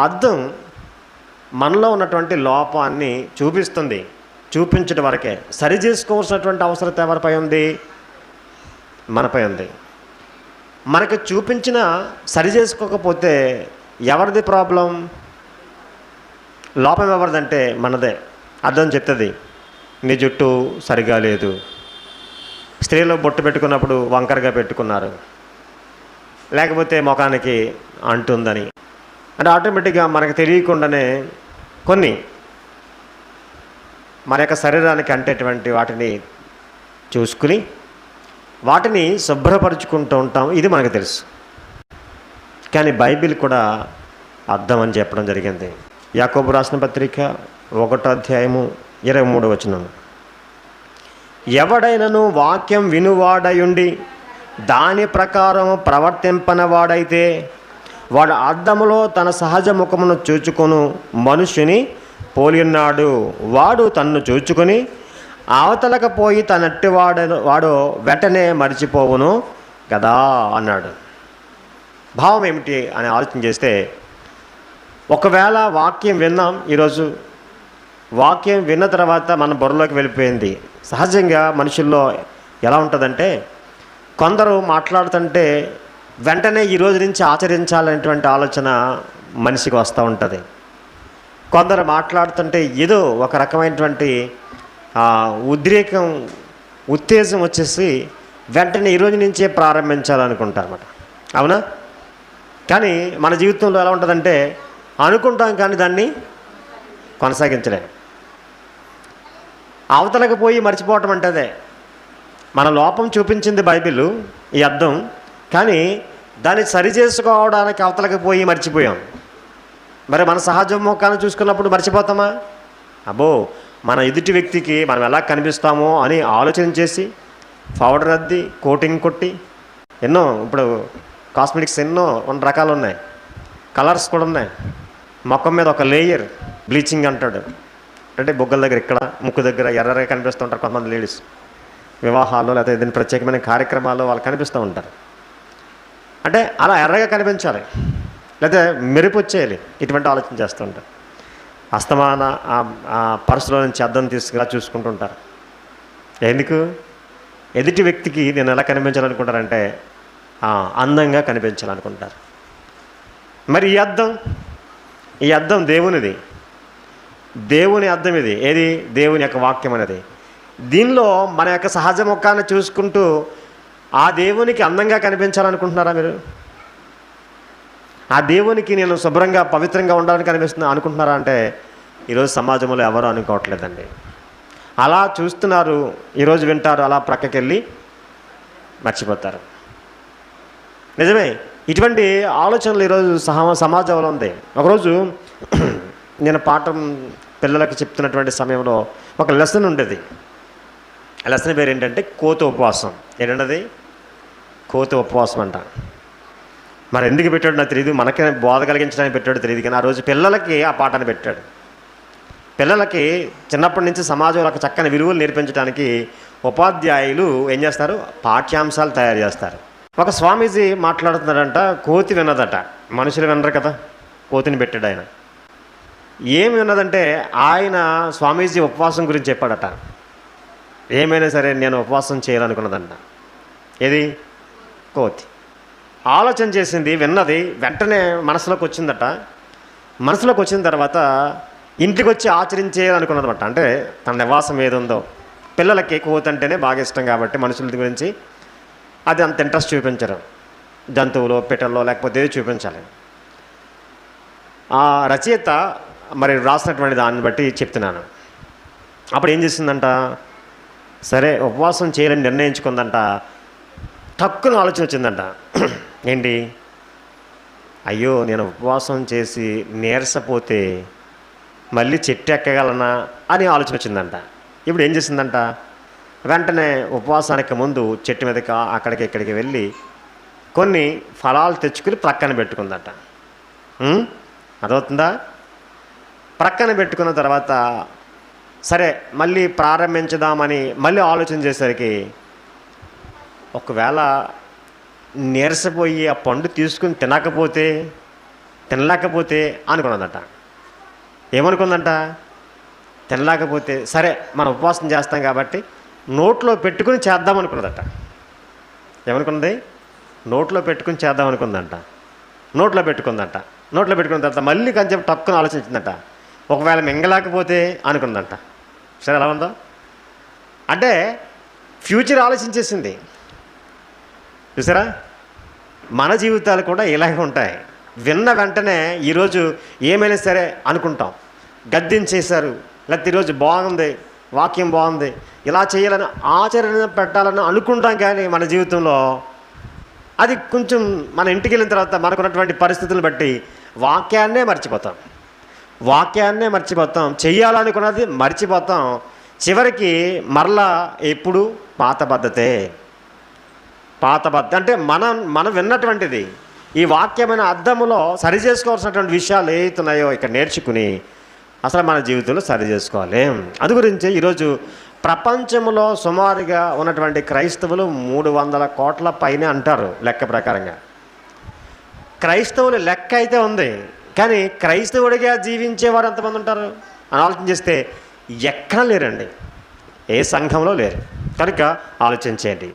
అద్దం మనలో ఉన్నటువంటి లోపాన్ని చూపిస్తుంది. చూపించడం వరకే. సరి చేసుకోవాల్సినటువంటి అవసరత ఎవరిపై ఉంది? మనపై ఉంది. మనకు చూపించిన సరి చేసుకోకపోతే ఎవరిది ప్రాబ్లం? లోపం ఎవరిదంటే మనదే. అర్థం చెప్తుంది, నీ జుట్టు సరిగా లేదు, స్త్రీలు బొట్టు పెట్టుకున్నప్పుడు వంకరగా పెట్టుకున్నారు, లేకపోతే ముఖానికి అంటుందని. అంటే ఆటోమేటిక్గా మనకు తెలియకుండానే కొన్ని మన యొక్క శరీరానికి అంటేటువంటి వాటిని చూసుకుని వాటిని శుభ్రపరుచుకుంటూ ఉంటాం. ఇది మనకు తెలుసు. కానీ బైబిల్ కూడా అర్థం అని చెప్పడం జరిగింది. యాకోబు రాసిన పత్రిక 1వ అధ్యాయము 23వ వచనం, ఎవడైనను వాక్యం వినువాడయుండి దాని ప్రకారం ప్రవర్తింపనవాడైతే వాడు అద్దములో తన సహజ ముఖమును చూచుకొను మనుష్యుని పోలియున్నాడు. వాడు తన్ను చూచుకొని అవతలకు పోయి తనట్టి వాడు వెంటనే మరిచిపోవును కదా అన్నాడు. భావం ఏమిటి అని ఆలోచన చేస్తే, ఒకవేళ వాక్యం విన్నాం, ఈరోజు వాక్యం విన్న తర్వాత మన బుర్రలోకి వెళ్ళిపోయింది. సహజంగా మనుషుల్లో ఎలా ఉంటుందంటే, కొందరు మాట్లాడుతుంటే వెంటనే ఈరోజు నుంచి ఆచరించాలనేటువంటి ఆలోచన మనిషికి వస్తూ ఉంటుంది. కొందరు మాట్లాడుతుంటే ఏదో ఒక రకమైనటువంటి ఉత్తేజం వచ్చేసి వెంటనే ఈరోజు నుంచే ప్రారంభించాలనుకుంటారు అన్నమాట. అవునా? కానీ మన జీవితంలో ఎలా ఉంటుందంటే, అనుకుంటాం కానీ దాన్ని కొనసాగించలేము. అవతలకు పోయి మర్చిపోవటం అంటే అదే. మన లోపం చూపించింది బైబిల్, ఈ అర్థం. కానీ దాన్ని సరి చేసుకోవడానికి అవతలకు పోయి మర్చిపోయాం. మరి మన సహజ ముఖాన్ని చూసుకున్నప్పుడు మర్చిపోతామా? అబ్బో, మన ఎదుటి వ్యక్తికి మనం ఎలా కనిపిస్తామో అని ఆలోచన చేసి పౌడర్ అద్ది కోటింగ్ కొట్టి ఎన్నో, ఇప్పుడు కాస్మెటిక్స్ ఎన్నో రకాలు ఉన్నాయి, కలర్స్ కూడా ఉన్నాయి. ముఖం మీద ఒక లేయర్ బ్లీచింగ్ అంటాడు. అంటే బొగ్గల దగ్గర, ఇక్కడ ముక్కు దగ్గర ఎర్రగా కనిపిస్తుంటారు కొంతమంది లేడీస్. వివాహాలు లేకపోతే ఏదైనా ప్రత్యేకమైన కార్యక్రమాలు వాళ్ళు కనిపిస్తూ ఉంటారు. అంటే అలా ఎర్రగా కనిపించాలి, లేకపోతే మెరుపు వచ్చేయాలి, ఇటువంటి ఆలోచన చేస్తూ ఉంటారు. అస్తమాన ఆ పర్సులో నుంచి అద్దం తీసుకురా చూసుకుంటుంటారు. ఎందుకు? ఎదుటి వ్యక్తికి నేను ఎలా కనిపించాలనుకుంటారంటే అందంగా కనిపించాలనుకుంటారు. మరి ఈ అద్దం దేవునిది, దేవుని అద్దం ఇది. ఏది? దేవుని యొక్క వాక్యం అనేది. దీనిలో మన యొక్క సహజ ముఖాన్ని చూసుకుంటూ ఆ దేవునికి అందంగా కనిపించాలనుకుంటున్నారా మీరు? ఆ దేవునికి నేను శుభ్రంగా పవిత్రంగా ఉండాలని అనుకుంటున్నారా అంటే ఈరోజు సమాజంలో ఎవరు అనుకోవట్లేదండి. అలా చూస్తున్నారు, ఈరోజు వింటారు, అలా ప్రక్కకి వెళ్ళి మర్చిపోతారు. నిజమే, ఇటువంటి ఆలోచనలు ఈరోజు సమాజంలో ఉంది. ఒకరోజు నేను పాఠం పిల్లలకు చెప్తున్నటువంటి సమయంలో ఒక లెసన్ ఉండేది. ఆ లెసన్ పేరు ఏంటంటే కోతి ఉపవాసం. ఏంటంటే కోతి ఉపవాసం అంట. మరి ఎందుకు పెట్టాడు నాకు తెలియదు, మనకే బోధ కలిగించడానికి పెట్టాడు తెలియదు. కానీ ఆ రోజు పిల్లలకి ఆ పాఠాన్ని పెట్టాడు. పిల్లలకి చిన్నప్పటి నుంచి సమాజంలో ఒక చక్కని విలువలు నేర్పించడానికి ఉపాధ్యాయులు ఏం చేస్తారు? పాఠ్యాంశాలు తయారు చేస్తారు. ఒక స్వామీజీ మాట్లాడుతున్నాడంట, కోతి విన్నదట. మనుషులు వినరు కదా, కోతిని పెట్టాడు ఆయన. ఏమి విన్నదంటే, ఆయన స్వామీజీ ఉపవాసం గురించి చెప్పాడట. ఏమైనా సరే నేను ఉపవాసం చేయాలనుకున్నదంట. ఏది? కోతి. ఆలోచన చేసింది, విన్నది, వెంటనే మనసులోకి వచ్చిందట. మనసులోకి వచ్చిన తర్వాత ఇంటికి వచ్చి ఆచరించేయాలనుకున్నదన్నమాట. అంటే తన నివాసం ఏది ఉందో, పిల్లలకి కోతి అంటేనే బాగా ఇష్టం కాబట్టి మనుషుల గురించి అది అంత ఇంట్రెస్ట్ చూపించరు. జంతువులు, పిట్టల్లో లేకపోతే ఏది చూపించాలి. ఆ రచయిత మరి రాసినటువంటి దాన్ని బట్టి చెప్తున్నాను. అప్పుడు ఏం చేసిందంట, సరే ఉపవాసం చేయాలని నిర్ణయించుకుందంట. తక్కువ ఆలోచన వచ్చిందంట. ఏంటి? అయ్యో, నేను ఉపవాసం చేసి నీరసపోతే మళ్ళీ చెట్టు ఎక్కగలనా అని ఆలోచన వచ్చిందంట. ఇప్పుడు ఏం చేసిందంట, వెంటనే ఉపవాసానికి ముందు చెట్టు మీదకి అక్కడికి ఇక్కడికి వెళ్ళి కొన్ని ఫలాలు తెచ్చుకుని ప్రక్కన పెట్టుకుందట. అదవుతుందా? ప్రక్కన పెట్టుకున్న తర్వాత సరే మళ్ళీ ప్రారంభించుదామని మళ్ళీ ఆలోచన చేసరికి ఒకవేళ నీరసపోయి ఆ పండు తీసుకుని తినకపోతే తినలేకపోతే అనుకున్నదట. ఏమనుకుందంట? తినలేకపోతే సరే మనం ఉపవాసం చేస్తాం కాబట్టి నోట్లో పెట్టుకుని చేద్దాం అనుకున్నదట. ఏమనుకున్నది? నోట్లో పెట్టుకుని చేద్దాం అనుకుందంట. నోట్లో పెట్టుకుందంట. నోట్లో పెట్టుకున్న తర్వాత మళ్ళీ కొంచెం తక్కువ ఆలోచించిందట. ఒకవేళ మింగలేకపోతే అనుకుందంట. సరే ఎలా ఉందో? అంటే ఫ్యూచర్ ఆలోచించేసింది. చూసారా? మన జీవితాలు కూడా ఇలాగే ఉంటాయి. విన్న వెంటనే ఈరోజు ఏమైనా సరే అనుకుంటాం. గద్దించేశారు, లేకపోతే ఈరోజు బాగుంది, వాక్యం బాగుంది, ఇలా చేయాలని ఆచరణ పెట్టాలని అనుకుంటాం. కానీ మన జీవితంలో అది కొంచెం మన ఇంటికి వెళ్ళిన తర్వాత మనకున్నటువంటి పరిస్థితులను బట్టి వాక్యాన్నే మర్చిపోతాం. చెయ్యాలనుకున్నది మర్చిపోతాం. చివరికి మరలా ఎప్పుడు పాత పద్ధతే అంటే మనం విన్నటువంటిది ఈ వాక్యమైన అర్థములో సరి చేసుకోవాల్సినటువంటి విషయాలు ఏతున్నాయో ఇక్కడ నేర్చుకుని అసలు మన జీవితంలో సరి చేసుకోవాలి. అది గురించి ఈరోజు ప్రపంచంలో సుమారుగా ఉన్నటువంటి క్రైస్తవులు 300 కోట్ల పైనే అంటారు లెక్క ప్రకారంగా. క్రైస్తవులు లెక్క అయితే ఉంది, కానీ క్రైస్తవుడిగా జీవించేవారు ఎంతమంది ఉంటారు అని ఆలోచన చేస్తే ఎక్కడ లేరండి. ఏ సంఘంలో లేరు. కనుక ఆలోచించేయండి.